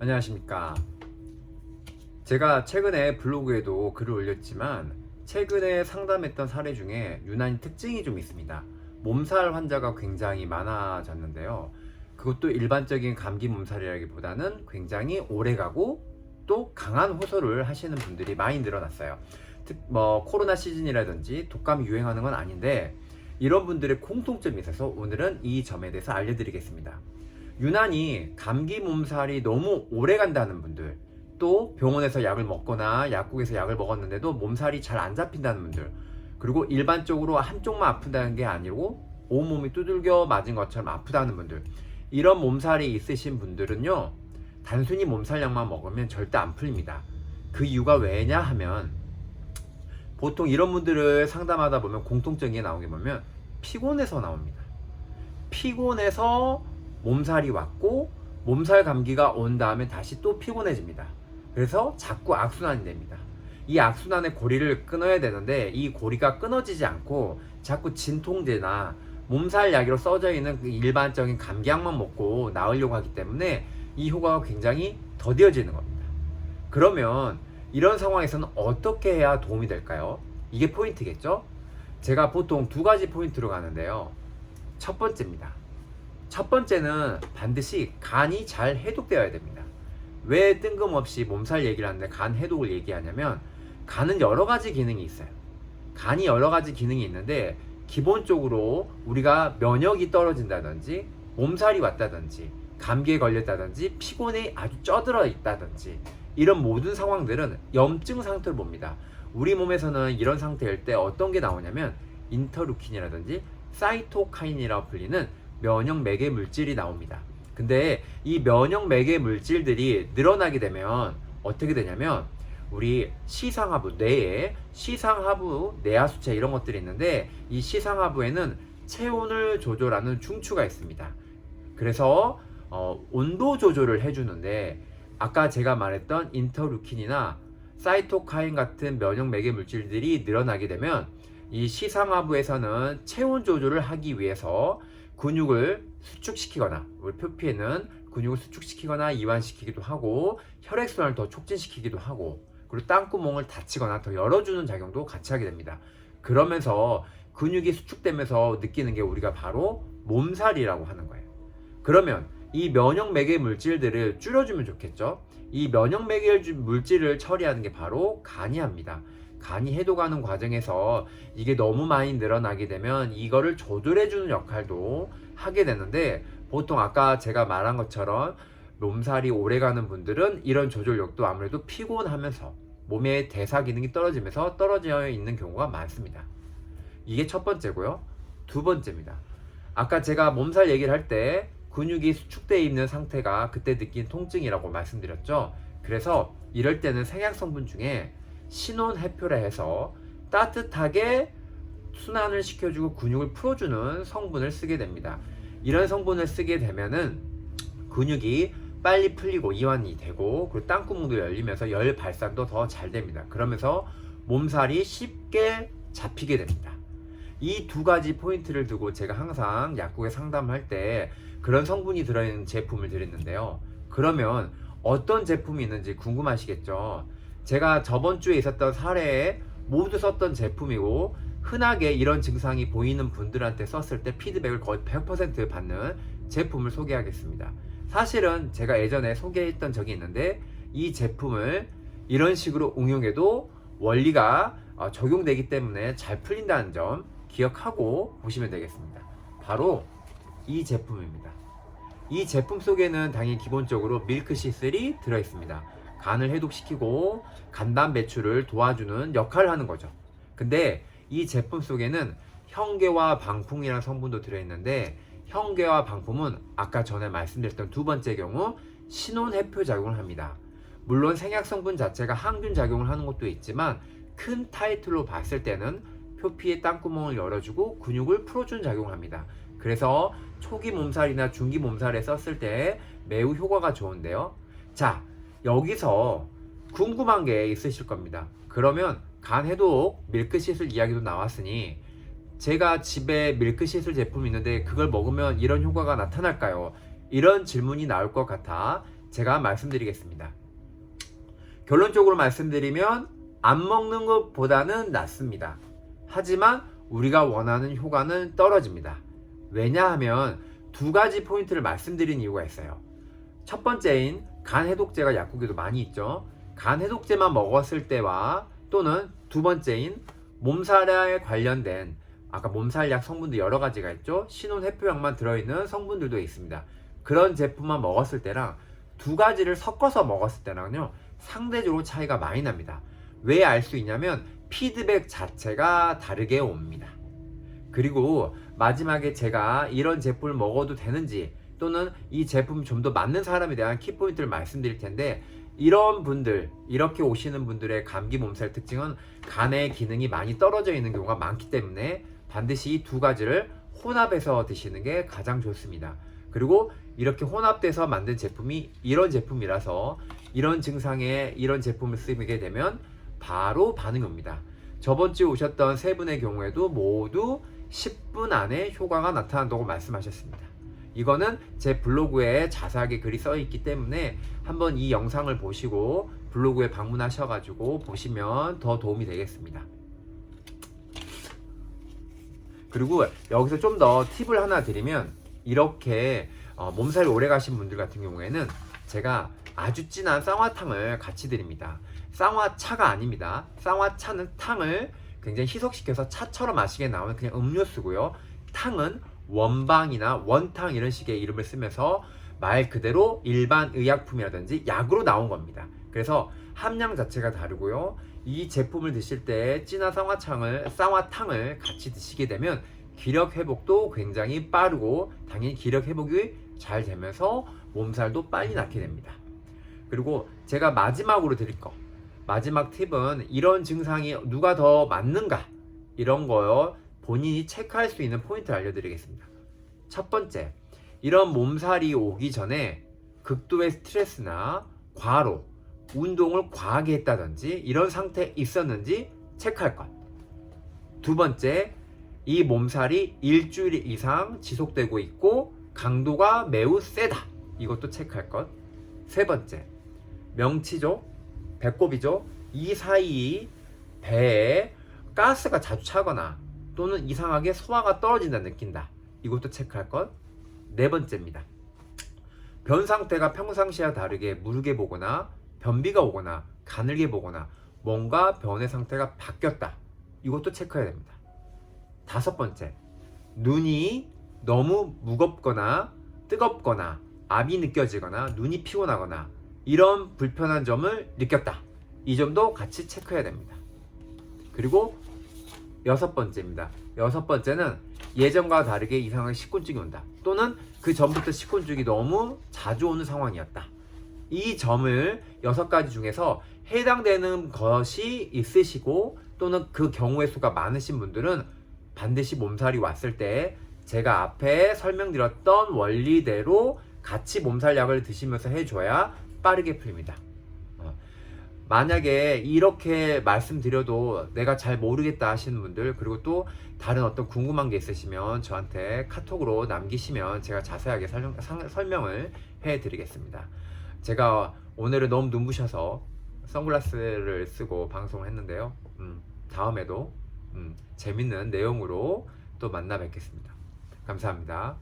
안녕하십니까. 제가 최근에 블로그에도 글을 올렸지만 최근에 상담했던 사례 중에 유난히 특징이 좀 있습니다. 몸살 환자가 굉장히 많아졌는데요. 그것도 일반적인 감기 몸살이라기보다는 굉장히 오래가고 또 강한 호소를 하시는 분들이 많이 늘어났어요. 코로나 시즌이라든지 독감이 유행하는 건 아닌데 이런 분들의 공통점이 있어서 오늘은 이 점에 대해서 알려드리겠습니다. 유난히 감기 몸살이 너무 오래 간다는 분들, 또 병원에서 약을 먹거나 약국에서 약을 먹었는데도 몸살이 잘 안 잡힌다는 분들, 그리고 일반적으로 한쪽만 아프다는 게 아니고 온몸이 두들겨 맞은 것처럼 아프다는 분들, 이런 몸살이 있으신 분들은요, 단순히 몸살약만 먹으면 절대 안 풀립니다. 그 이유가 왜냐 하면 보통 이런 분들을 상담하다 보면 공통적인 게 나오게 보면 피곤해서 나옵니다. 피곤해서 몸살이 왔고 몸살 감기가 온 다음에 다시 또 피곤해집니다. 그래서 자꾸 악순환이 됩니다. 이 악순환의 고리를 끊어야 되는데 이 고리가 끊어지지 않고 자꾸 진통제나 몸살 약으로 써져 있는 그 일반적인 감기약만 먹고 나으려고 하기 때문에 이 효과가 굉장히 더뎌지는 겁니다. 그러면 이런 상황에서는 어떻게 해야 도움이 될까요? 이게 포인트겠죠? 제가 보통 두 가지 포인트로 가는데요. 첫 번째입니다. 첫 번째는 반드시 간이 잘 해독되어야 됩니다. 왜 뜬금없이 몸살 얘기를 하는데 간 해독을 얘기하냐면 간은 여러 가지 기능이 있어요. 간이 여러 가지 기능이 있는데 기본적으로 우리가 면역이 떨어진다든지 몸살이 왔다든지 감기에 걸렸다든지 피곤이 아주 쪄들어 있다든지 이런 모든 상황들은 염증 상태를 봅니다. 우리 몸에서는 이런 상태일 때 어떤 게 나오냐면 인터루킨이라든지 사이토카인이라고 불리는 면역 매개 물질이 나옵니다. 근데 이 면역 매개 물질들이 늘어나게 되면 어떻게 되냐면 우리 시상하부, 뇌에 시상하부, 내하수체 이런 것들이 있는데 이 시상하부에는 체온을 조절하는 중추가 있습니다. 그래서 온도 조절을 해주는데 아까 제가 말했던 인터루킨이나 사이토카인 같은 면역 매개 물질들이 늘어나게 되면 이 시상하부에서는 체온 조절을 하기 위해서 근육을 수축시키거나 우리 표피에는 근육을 수축시키거나 이완시키기도 하고 혈액순환을 더 촉진시키기도 하고 그리고 땀구멍을 닫히거나 더 열어주는 작용도 같이 하게 됩니다. 그러면서 근육이 수축되면서 느끼는 게 우리가 바로 몸살이라고 하는 거예요. 그러면 이 면역 매개 물질들을 줄여주면 좋겠죠. 이 면역 매개 물질을 처리하는 게 바로 간이 합니다. 간이 해독하는 과정에서 이게 너무 많이 늘어나게 되면 이거를 조절해주는 역할도 하게 되는데 보통 아까 제가 말한 것처럼 몸살이 오래가는 분들은 이런 조절력도 아무래도 피곤하면서 몸의 대사 기능이 떨어지면서 떨어져 있는 경우가 많습니다. 이게 첫 번째고요. 두 번째입니다. 아까 제가 몸살 얘기를 할 때 근육이 수축되어 있는 상태가 그때 느낀 통증이라고 말씀드렸죠. 그래서 이럴 때는 생약 성분 중에 신혼해표라 해서 따뜻하게 순환을 시켜주고 근육을 풀어주는 성분을 쓰게 됩니다. 이런 성분을 쓰게 되면은 근육이 빨리 풀리고 이완이 되고 그리고 땀구멍도 열리면서 열 발산도 더 잘 됩니다. 그러면서 몸살이 쉽게 잡히게 됩니다. 이 두 가지 포인트를 두고 제가 항상 약국에 상담할 때 그런 성분이 들어있는 제품을 드렸는데요. 그러면 어떤 제품이 있는지 궁금하시겠죠? 제가 저번 주에 있었던 사례에 모두 썼던 제품이고 흔하게 이런 증상이 보이는 분들한테 썼을 때 피드백을 거의 100% 받는 제품을 소개하겠습니다. 사실은 제가 예전에 소개했던 적이 있는데 이 제품을 이런 식으로 응용해도 원리가 적용되기 때문에 잘 풀린다는 점 기억하고 보시면 되겠습니다. 바로 이 제품입니다. 이 제품 속에는 당연히 기본적으로 밀크C3 들어있습니다. 간을 해독시키고 간단 배출을 도와주는 역할을 하는 거죠. 근데 이 제품 속에는 형계와 방풍이라는 성분도 들어있는데 형계와 방풍은 아까 전에 말씀드렸던 두 번째 경우 신혼해표 작용을 합니다. 물론 생약 성분 자체가 항균 작용을 하는 것도 있지만 큰 타이틀로 봤을 때는 표피의 땀구멍을 열어주고 근육을 풀어주는 작용을 합니다. 그래서 초기 몸살이나 중기 몸살에 썼을 때 매우 효과가 좋은데요. 자, 여기서 궁금한 게 있으실 겁니다. 그러면 간 해독 밀크시슬 이야기도 나왔으니 제가 집에 밀크시슬 제품이 있는데 그걸 먹으면 이런 효과가 나타날까요? 이런 질문이 나올 것 같아 제가 말씀드리겠습니다. 결론적으로 말씀드리면 안 먹는 것보다는 낫습니다. 하지만 우리가 원하는 효과는 떨어집니다. 왜냐하면 두 가지 포인트를 말씀드린 이유가 있어요. 첫 번째인 간 해독제가 약국에도 많이 있죠. 간 해독제만 먹었을 때와 또는 두 번째인 몸살에 관련된 아까 몸살약 성분도 여러 가지가 있죠. 신혼해표약만 들어있는 성분들도 있습니다. 그런 제품만 먹었을 때랑 두 가지를 섞어서 먹었을 때랑요 상대적으로 차이가 많이 납니다. 왜 알 수 있냐면 피드백 자체가 다르게 옵니다. 그리고 마지막에 제가 이런 제품을 먹어도 되는지 또는 이 제품이 좀 더 맞는 사람에 대한 키포인트를 말씀드릴 텐데, 이런 분들, 이렇게 오시는 분들의 감기 몸살 특징은 간의 기능이 많이 떨어져 있는 경우가 많기 때문에 반드시 이 두 가지를 혼합해서 드시는 게 가장 좋습니다. 그리고 이렇게 혼합돼서 만든 제품이 이런 제품이라서 이런 증상에 이런 제품을 쓰게 되면 바로 반응이 옵니다. 저번 주에 오셨던 세 분의 경우에도 모두 10분 안에 효과가 나타난다고 말씀하셨습니다. 이거는 제 블로그에 자세하게 글이 써 있기 때문에 한번 이 영상을 보시고 블로그에 방문하셔가지고 보시면 더 도움이 되겠습니다. 그리고 여기서 좀 더 팁을 하나 드리면, 이렇게 몸살이 오래 가신 분들 같은 경우에는 제가 아주 진한 쌍화탕을 같이 드립니다. 쌍화차가 아닙니다. 쌍화차는 탕을 굉장히 희석시켜서 차처럼 마시게 나오는 그냥 음료수고요. 탕은 원방이나 원탕 이런 식의 이름을 쓰면서 말 그대로 일반 의약품이라든지 약으로 나온 겁니다. 그래서 함량 자체가 다르고요. 이 제품을 드실 때 진한 쌍화탕을 같이 드시게 되면 기력 회복도 굉장히 빠르고 당연히 기력 회복이 잘 되면서 몸살도 빨리 낫게 됩니다. 그리고 제가 마지막으로 드릴 거, 마지막 팁은 이런 증상이 누가 더 맞는가 이런 거요 본인이 체크할 수 있는 포인트를 알려드리겠습니다. 첫 번째, 이런 몸살이 오기 전에 극도의 스트레스나 과로, 운동을 과하게 했다든지 이런 상태에 있었는지 체크할 것. 두 번째, 이 몸살이 일주일 이상 지속되고 있고 강도가 매우 세다. 이것도 체크할 것. 세 번째, 명치죠, 배꼽이죠, 이 사이 배에 가스가 자주 차거나 또는 이상하게 소화가 떨어진다 느낀다. 이것도 체크할 것. 네 번째입니다. 변 상태가 평상시와 다르게 무르게 보거나 변비가 오거나 가늘게 보거나 뭔가 변의 상태가 바뀌었다. 이것도 체크해야 됩니다. 다섯 번째, 눈이 너무 무겁거나 뜨겁거나 압이 느껴지거나 눈이 피곤하거나 이런 불편한 점을 느꼈다. 이 점도 같이 체크해야 됩니다. 그리고 여섯 번째입니다. 여섯 번째는 예전과 다르게 이상하게 식곤증이 온다. 또는 그 전부터 식곤증이 너무 자주 오는 상황이었다. 이 점을 6가지 중에서 해당되는 것이 있으시고 또는 그 경우의 수가 많으신 분들은 반드시 몸살이 왔을 때 제가 앞에 설명드렸던 원리대로 같이 몸살약을 드시면서 해줘야 빠르게 풀립니다. 만약에 이렇게 말씀드려도 내가 잘 모르겠다 하시는 분들, 그리고 또 다른 어떤 궁금한 게 있으시면 저한테 카톡으로 남기시면 제가 자세하게 설명을 해드리겠습니다. 제가 오늘은 너무 눈부셔서 선글라스를 쓰고 방송을 했는데요. 다음에도 재밌는 내용으로 또 만나 뵙겠습니다. 감사합니다.